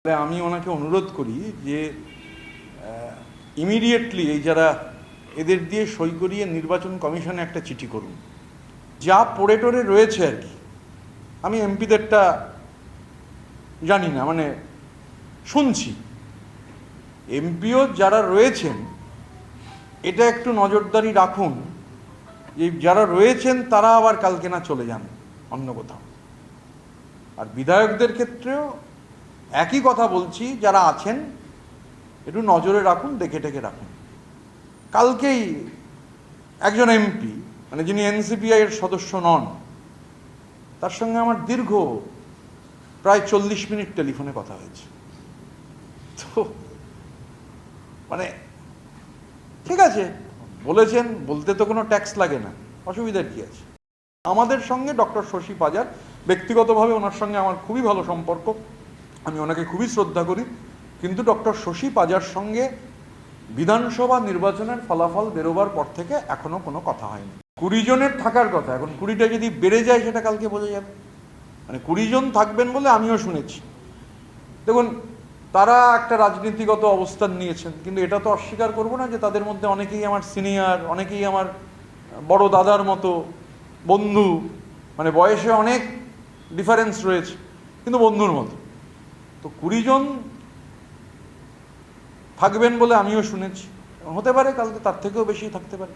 আমি ওনাকে অনুরোধ করি যে ইমিডিয়েটলি এই যারা এদের দিয়ে সই করিয়ে নির্বাচন কমিশনে একটা চিঠি করুন। যা পড়ে টরে রয়েছে আর কি, আমি এমপিদেরটা জানি না, মানে শুনছি, এমপিও যারা রয়েছেন এটা একটু নজরদারি রাখুন যে যারা রয়েছেন তারা আবার কালকে না চলে যান অন্য কোথাও। আর বিধায়কদের ক্ষেত্রেও একই কথা বলছি, যারা আছেন একটু নজরে রাখুন, দেখে টেকে রাখুন। কালকেই একজন এমপি, মানে যিনি এনসিপিআই এর সদস্য নন, তার সঙ্গে আমার দীর্ঘ প্রায় 40 মিনিট টেলিফোনে কথা হয়েছে। তো মানে ঠিক আছে, বলেছেন, বলতে তো কোনো ট্যাক্স লাগে না, অসুবিধার কি আছে। আমাদের সঙ্গে ডক্টর শশী পাজার, ব্যক্তিগতভাবে ওনার সঙ্গে আমার খুবই ভালো সম্পর্ক, আমি ওনাকে খুবই শ্রদ্ধা করি, কিন্তু ডক্টর শশী পাজার সঙ্গে বিধানসভা নির্বাচনের ফলাফল বেরোবার পর থেকে এখনো কোনো কথা হয়নি। 20 জনের থাকার কথা, এখন 20টা যদি বেড়ে যায় সেটা কালকে বোঝা যাবে। মানে 20 জন থাকবেন বলে আমিও শুনেছি। দেখুন, তারা একটা রাজনীতিগত অবস্থান নিয়েছেন, কিন্তু এটা তো অস্বীকার করবো না যে তাদের মধ্যে অনেকেই আমার সিনিয়র, অনেকেই আমার বড় দাদার মতো বন্ধু, মানে বয়সে অনেক ডিফারেন্স রয়েছে কিন্তু বন্ধুর মতো। তো 20 জন থাকবেন বলে আমিও শুনেছি, হতে পারে কালকে তার থেকেও বেশি থাকতে পারে।